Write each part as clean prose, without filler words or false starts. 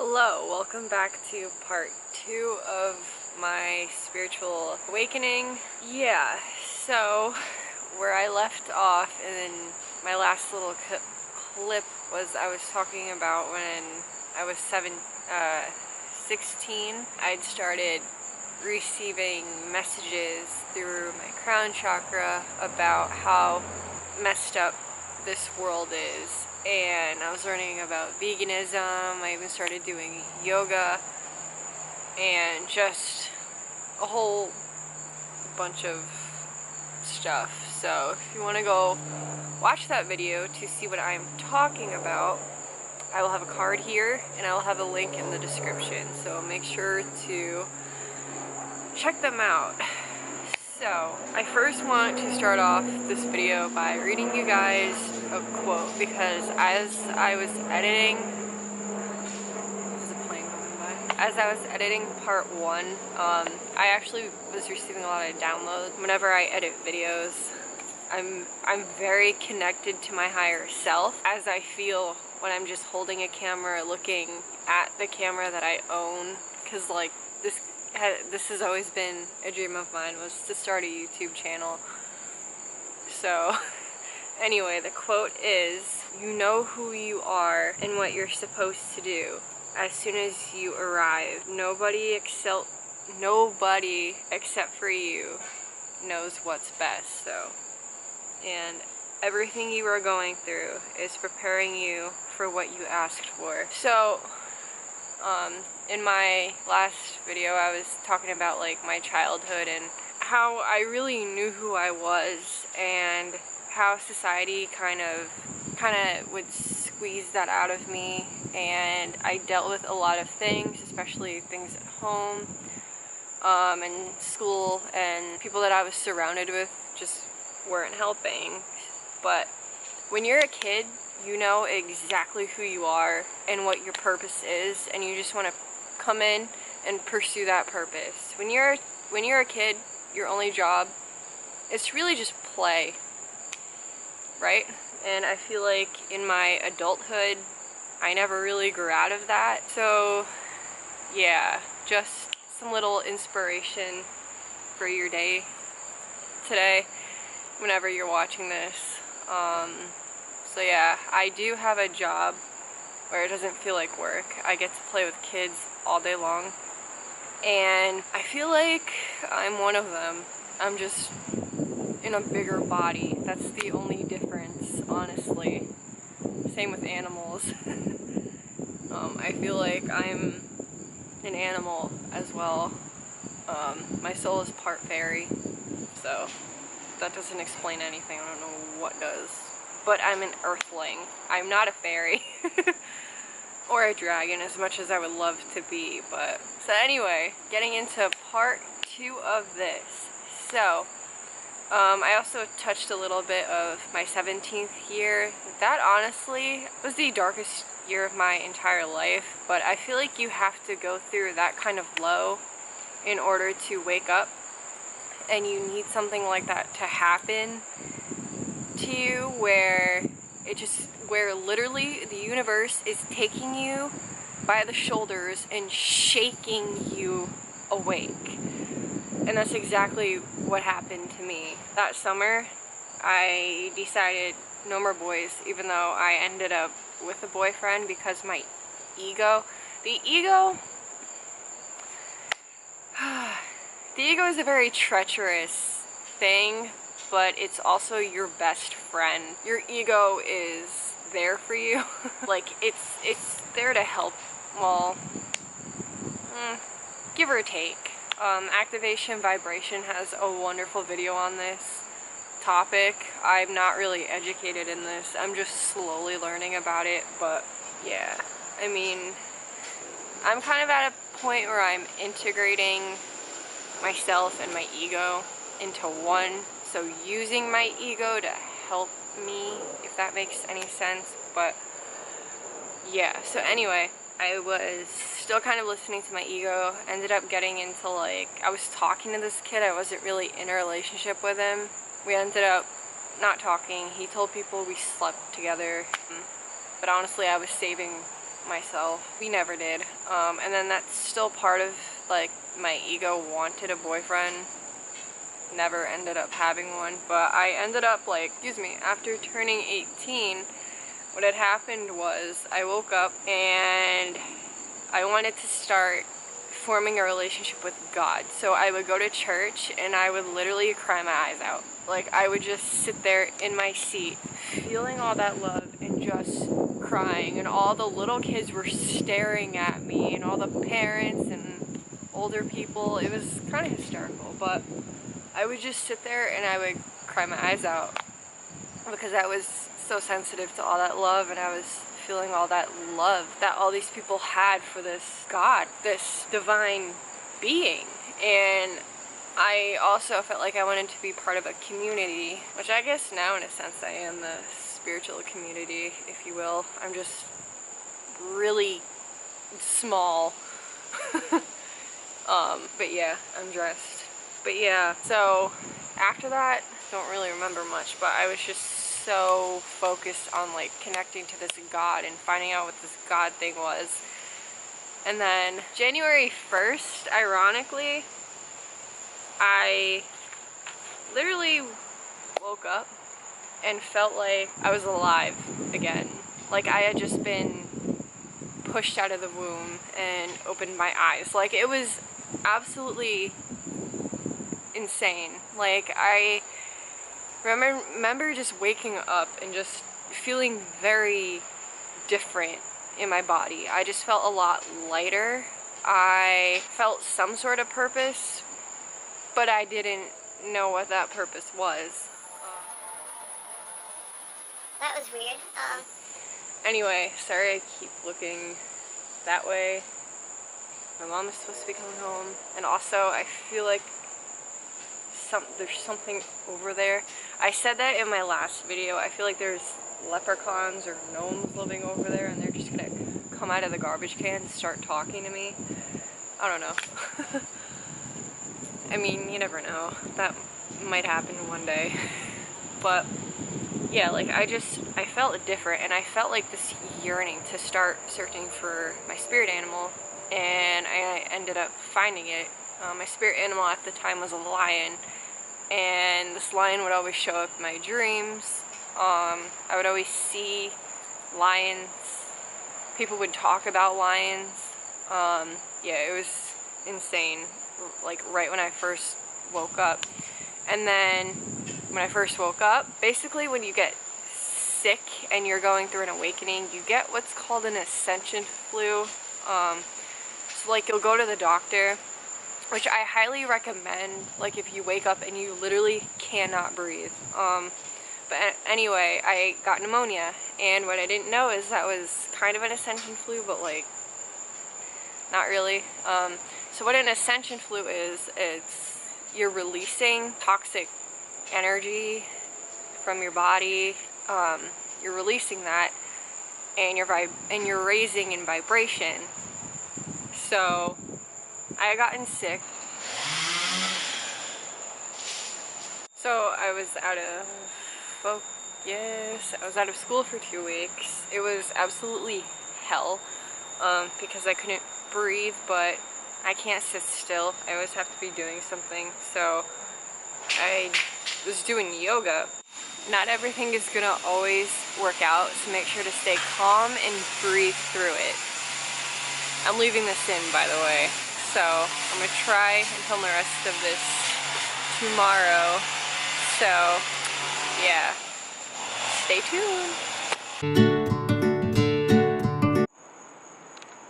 Hello, welcome back to part 2 of my spiritual awakening. Yeah, so where I left off in my last little clip was I was talking about when I was 16, I'd started receiving messages through my crown chakra about how messed up this world is, and I was learning about veganism. I even started doing yoga and just a whole bunch of stuff. So if you want to go watch that video to see what I'm talking about, I will have a card here and I will have a link in the description, so make sure to check them out. So, I first want to start off this video by reading you guys a quote, because as I was editing, part 1, I actually was receiving a lot of downloads. Whenever I edit videos, I'm very connected to my higher self, as I feel when I'm just holding a camera, looking at the camera that I own, because like this has always been a dream of mine, was to start a YouTube channel. So anyway, the quote is, "You know who you are and what you're supposed to do as soon as you arrive. Nobody except for you knows what's best." So, and everything you are going through is preparing you for what you asked for. So in my last video, I was talking about like my childhood and how I really knew who I was, and how society kind of would squeeze that out of me, and I dealt with a lot of things, especially things at home, and school, and people that I was surrounded with just weren't helping. But when you're a kid, you know exactly who you are and what your purpose is, and you just want to come in and pursue that purpose. When you're a kid, your only job is to really just play, right? And I feel like in my adulthood, I never really grew out of that. So yeah, just some little inspiration for your day today, whenever you're watching this. So yeah, I do have a job where it doesn't feel like work. I get to play with kids all day long, and I feel like I'm one of them. I'm just in a bigger body. That's the only difference, honestly. Same with animals. I feel like I'm an animal as well. My soul is part fairy, so that doesn't explain anything. I don't know what does. But I'm an earthling. I'm not a fairy or a dragon, as much as I would love to be. But so anyway, getting into part 2 of this. So I also touched a little bit of my 17th year. That honestly was the darkest year of my entire life, but I feel like you have to go through that kind of low in order to wake up, and you need something like that to happen to you, where literally the universe is taking you by the shoulders and shaking you awake. And that's exactly what happened to me. That summer, I decided no more boys, even though I ended up with a boyfriend, because my ego, the ego is a very treacherous thing, but it's also your best friend. Your ego is there for you. Like, it's there to help, well, give or take. Activation Vibration has a wonderful video on this topic. I'm not really educated in this. I'm just slowly learning about it, but yeah. I mean, I'm kind of at a point where I'm integrating myself and my ego into one, so using my ego to help me, if that makes any sense. But yeah, so anyway, I was still kind of listening to my ego, ended up getting into, like, I was talking to this kid, I wasn't really in a relationship with him. We ended up not talking. He told people we slept together, but honestly I was saving myself. We never did. And then that's still part of, like, my ego wanted a boyfriend. Never ended up having one, but I ended up, like, after turning 18, what had happened was I woke up and I wanted to start forming a relationship with God. So I would go to church and I would literally cry my eyes out. Like, I would just sit there in my seat, feeling all that love and just crying, and all the little kids were staring at me, and all the parents and older people. It was kind of hysterical, but I would just sit there and I would cry my eyes out because I was so sensitive to all that love, and I was feeling all that love that all these people had for this God, this divine being. And I also felt like I wanted to be part of a community, which I guess now in a sense I am the spiritual community, if you will. I'm just really small. But yeah, I'm dressed. But yeah, so after that, don't really remember much, but I was just so focused on like connecting to this God and finding out what this God thing was. And then January 1st, ironically, I literally woke up and felt like I was alive again. Like I had just been pushed out of the womb and opened my eyes. Like, it was absolutely insane. Like, I remember just waking up and just feeling very different in my body. I just felt a lot lighter. I felt some sort of purpose, but I didn't know what that purpose was. That was weird. Anyway, sorry I keep looking that way. My mom is supposed to be coming home, and also I feel like there's something over there. I said that in my last video. I feel like there's leprechauns or gnomes living over there, and they're just gonna come out of the garbage can and start talking to me. I don't know. I mean, you never know. That might happen one day. But yeah, like I felt different, and I felt like this yearning to start searching for my spirit animal, and I ended up finding it. My spirit animal at the time was a lion, and this lion would always show up in my dreams. I would always see lions. People would talk about lions. Yeah, it was insane, like right when I first woke up. And then when I first woke up, basically when you get sick and you're going through an awakening, you get what's called an ascension flu. So like you'll go to the doctor, which I highly recommend, like if you wake up and you literally cannot breathe. But anyway, I got pneumonia, and what I didn't know is that was kind of an ascension flu, but like not really. So what an ascension flu is, it's you're releasing toxic energy from your body. You're releasing that, and you're raising in vibration. So I had gotten sick. So I was out of focus. I was out of school for 2 weeks. It was absolutely hell, because I couldn't breathe, but I can't sit still. I always have to be doing something. So I was doing yoga. Not everything is gonna always work out, so make sure to stay calm and breathe through it. I'm leaving this in, by the way. So I'm gonna try and film the rest of this tomorrow. So yeah, stay tuned.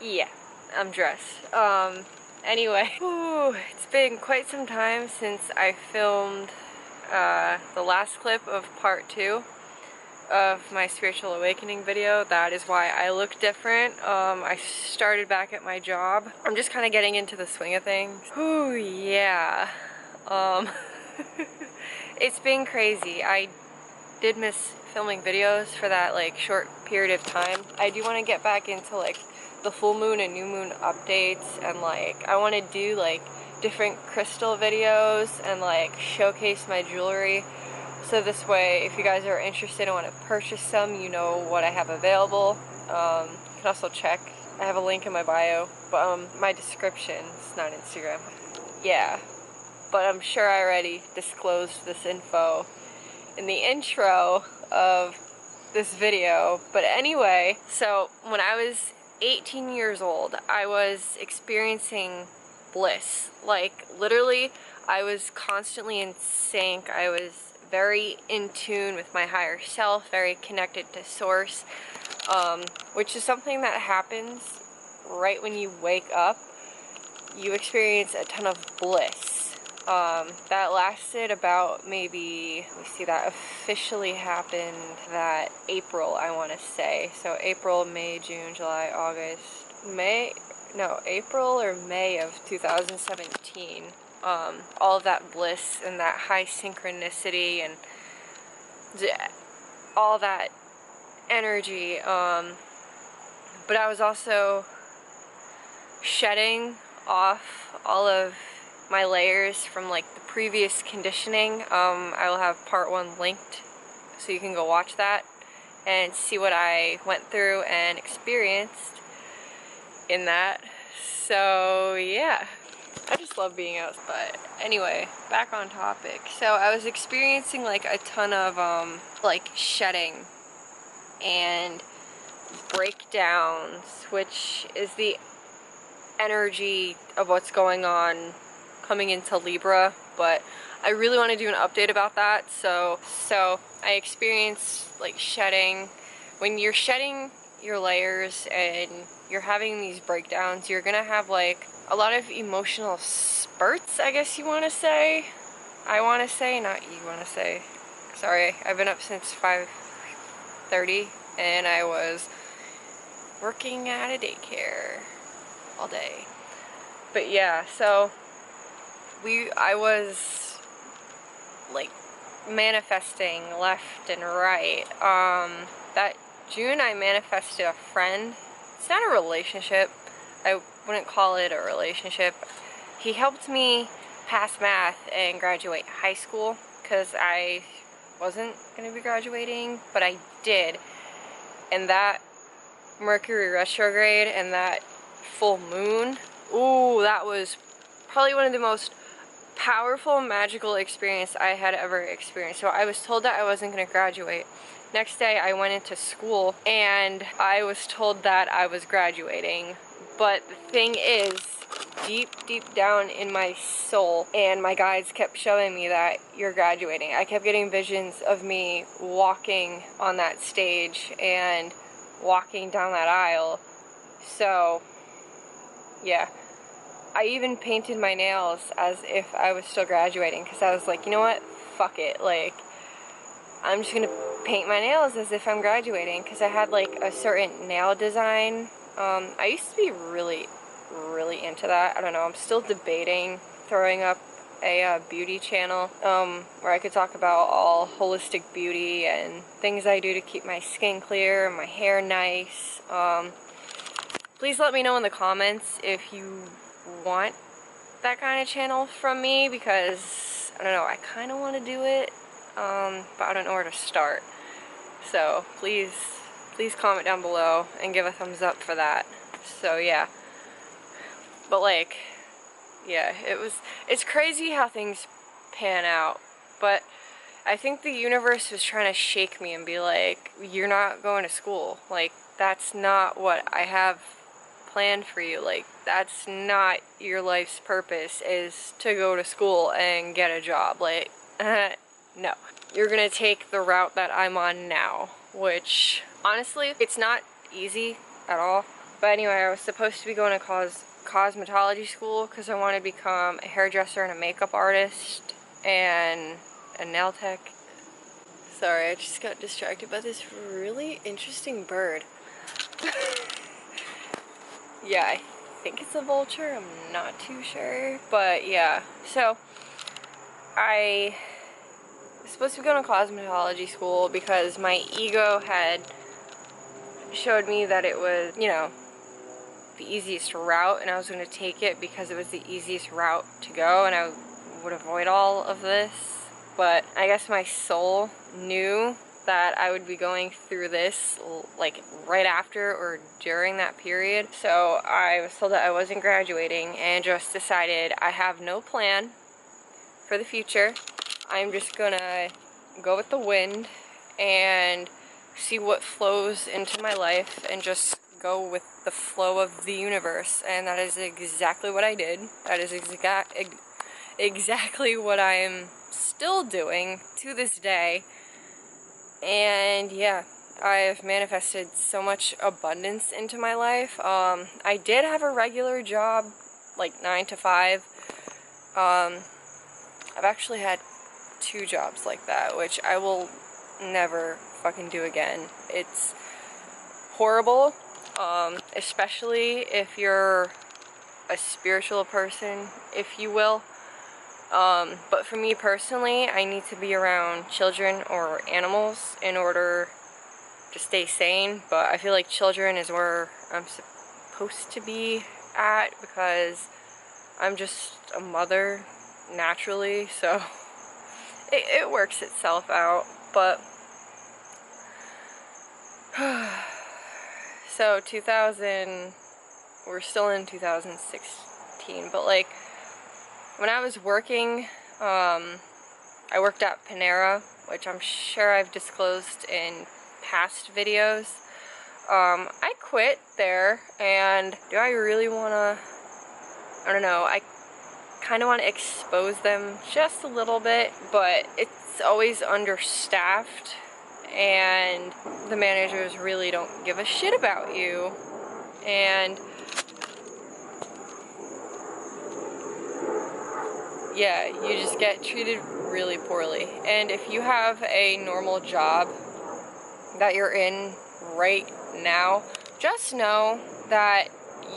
Yeah, I'm dressed. Anyway, it's been quite some time since I filmed the last clip of part 2 of my spiritual awakening video. That is why I look different. I started back at my job. I'm just kind of getting into the swing of things. Ooh, yeah. It's been crazy. I did miss filming videos for that like short period of time. I do want to get back into like the full moon and new moon updates, and like I want to do like different crystal videos and like showcase my jewelry. So this way, if you guys are interested and want to purchase some, you know what I have available. can also check. I have a link in my bio, but my description, it's not Instagram. Yeah, but I'm sure I already disclosed this info in the intro of this video. But anyway, so when I was 18 years old, I was experiencing bliss. Like, literally, I was constantly in sync. I was very in tune with my higher self, very connected to source, which is something that happens right when you wake up. You experience a ton of bliss. That lasted about maybe, let me see, that officially happened that April, I want to say. So April, May, June, July, August, April or May of 2017. All of that bliss and that high synchronicity and all that energy. But I was also shedding off all of my layers from like the previous conditioning. I will have part 1 linked so you can go watch that and see what I went through and experienced in that. So yeah, I just love being out. But anyway, back on topic. So I was experiencing like a ton of like shedding and breakdowns, which is the energy of what's going on coming into Libra. But I really want to do an update about that. So I experienced like shedding. When you're shedding your layers and you're having these breakdowns, you're gonna have like a lot of emotional spurts, I guess you want to say. I want to say, not you want to say. Sorry, I've been up since 5:30 and I was working at a daycare all day. But yeah, so I was like manifesting left and right. That June I manifested a friend. It's not a relationship. I wouldn't call it a relationship. He helped me pass math and graduate high school because I wasn't going to be graduating, but I did. And that Mercury retrograde and that full moon, ooh, that was probably one of the most powerful, magical experience I had ever experienced. So I was told that I wasn't going to graduate. Next day I went into school and I was told that I was graduating. But the thing is, deep down in my soul, and my guides kept showing me that you're graduating. I kept getting visions of me walking on that stage and walking down that aisle. So yeah, I even painted my nails as if I was still graduating, because I was like, you know what, fuck it, like, I'm just gonna paint my nails as if I'm graduating, because I had like a certain nail design. I used to be really into that. I don't know, I'm still debating throwing up a beauty channel where I could talk about all holistic beauty and things I do to keep my skin clear and my hair nice. Please let me know in the comments if you want that kind of channel from me, because I don't know, I kind of want to do it, but I don't know where to start. So please comment down below and give a thumbs up for that. So yeah, but like, yeah, it's crazy how things pan out. But I think the universe was trying to shake me and be like, you're not going to school, like, that's not what I have planned for you. Like, that's not your life's purpose, is to go to school and get a job. Like, no. You're gonna take the route that I'm on now, which honestly, it's not easy at all. But anyway, I was supposed to be going to cosmetology school because I want to become a hairdresser and a makeup artist and a nail tech. Sorry, I just got distracted by this really interesting bird. Yeah, I think it's a vulture, I'm not too sure. But yeah, so I was supposed to be going to cosmetology school because my ego had showed me that it was, you know, the easiest route, and I was going to take it because it was the easiest route to go and I would avoid all of this. But I guess my soul knew that I would be going through this like right after or during that period. So I was told that I wasn't graduating and just decided I have no plan for the future. I'm just gonna go with the wind and see what flows into my life and just go with the flow of the universe. And that is exactly what I did. That is exactly what I am still doing to this day. And yeah, I've manifested so much abundance into my life. I did have a regular job, like 9 to 5. I've actually had 2 jobs like that, which I will never fucking do again. It's horrible, especially if you're a spiritual person, if you will. But for me personally, I need to be around children or animals in order to stay sane. But I feel like children is where I'm supposed to be at because I'm just a mother naturally, so it works itself out. But so we're still in 2016, but like when I was working, I worked at Panera, which I'm sure I've disclosed in past videos. I quit there, and do I really wanna, I don't know, I kind of want to expose them just a little bit, but it's always understaffed, and the managers really don't give a shit about you, and yeah, you just get treated really poorly. And if you have a normal job that you're in right now, just know that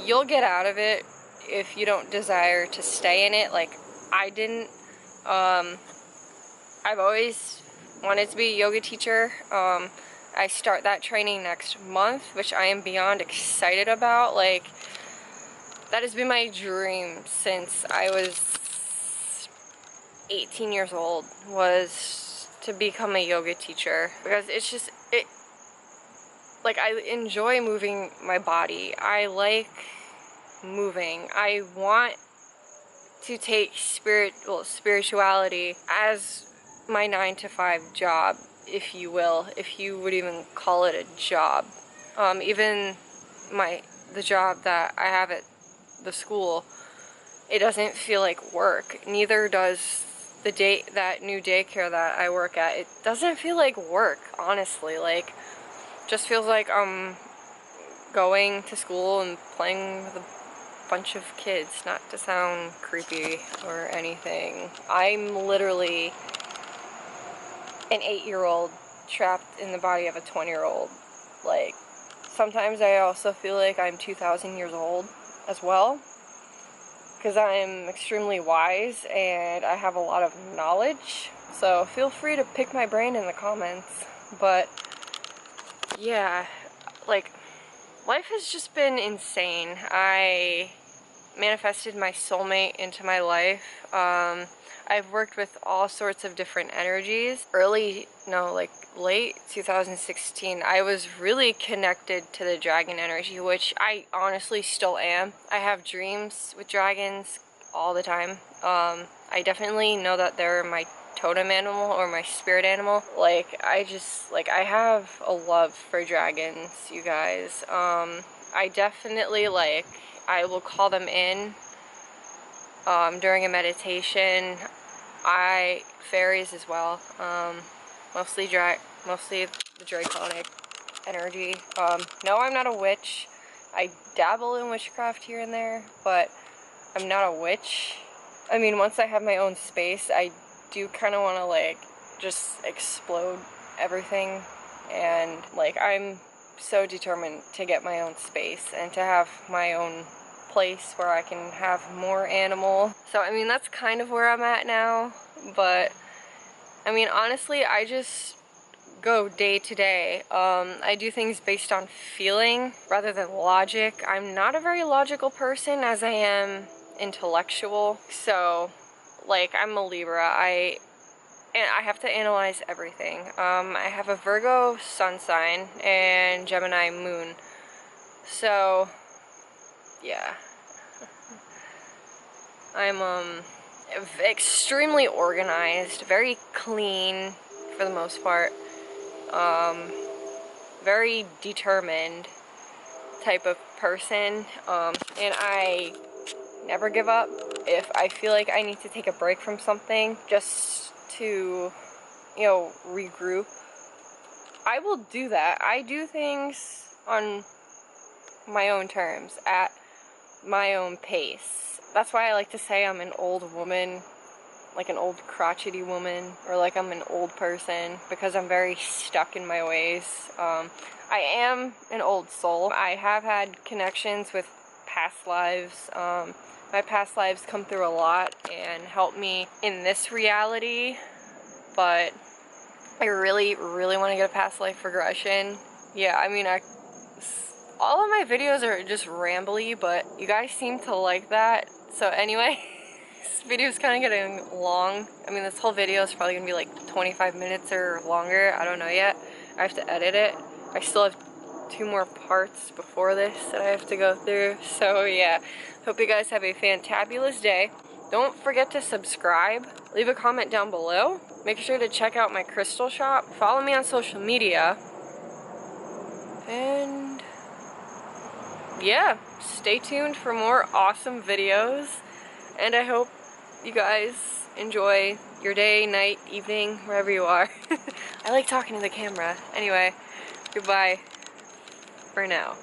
you'll get out of it if you don't desire to stay in it like I didn't. I've always wanted to be a yoga teacher. I start that training next month, which I am beyond excited about. Like, that has been my dream since I was 18 years old, was to become a yoga teacher, because it's just, like, I enjoy moving my body. I like moving. I want to take spirituality as my 9 to 5 job, if you will, if you would even call it a job. Even the job that I have at the school, it doesn't feel like work. Neither does that new daycare that I work at. It doesn't feel like work, honestly. Like, just feels like I'm going to school and playing with a bunch of kids, not to sound creepy or anything. I'm literally an 8-year-old trapped in the body of a 20-year-old. Like, sometimes I also feel like I'm 2,000 years old as well, because I'm extremely wise and I have a lot of knowledge. So feel free to pick my brain in the comments. But yeah, like, life has just been insane. I manifested my soulmate into my life. I've worked with all sorts of different energies. Late 2016, I was really connected to the dragon energy, which I honestly still am. I have dreams with dragons all the time. I definitely know that they're my totem animal or my spirit animal. Like, I have a love for dragons, you guys. I definitely, I will call them in during a meditation. Fairies as well. Mostly the draconic energy. No, I'm not a witch. I dabble in witchcraft here and there, but I'm not a witch. I mean, once I have my own space, I do kind of want to, just explode everything. And, I'm so determined to get my own space and to have my own place where I can have more animal. So, I mean, that's kind of where I'm at now. But, I mean, honestly, I just go day to day. I do things based on feeling rather than logic. I'm not a very logical person as I am intellectual. So, I'm a Libra. I I have to analyze everything. I have a Virgo sun sign and Gemini moon. So, yeah. I'm extremely organized, very clean for the most part. Very determined type of person. And I never give up. If I feel like I need to take a break from something just to, you know, regroup, I will do that. I do things on my own terms, at my own pace. That's why I like to say I'm an old woman, like an old crotchety woman, or like I'm an old person, because I'm very stuck in my ways. I am an old soul. I have had connections with past lives. My past lives come through a lot and help me in this reality, but I really, really want to get a past life regression. Yeah, I mean, all of my videos are just rambly, but you guys seem to like that. So anyway, this video's kind of getting long. I mean, this whole video is probably going to be like 25 minutes or longer. I don't know yet. I have to edit it. I still have 2 more parts before this that I have to go through. So yeah, hope you guys have a fantabulous day. Don't forget to subscribe. Leave a comment down below. Make sure to check out my crystal shop. Follow me on social media. And yeah, stay tuned for more awesome videos. And I hope you guys enjoy your day, night, evening, wherever you are. I like talking to the camera. Anyway, goodbye for now.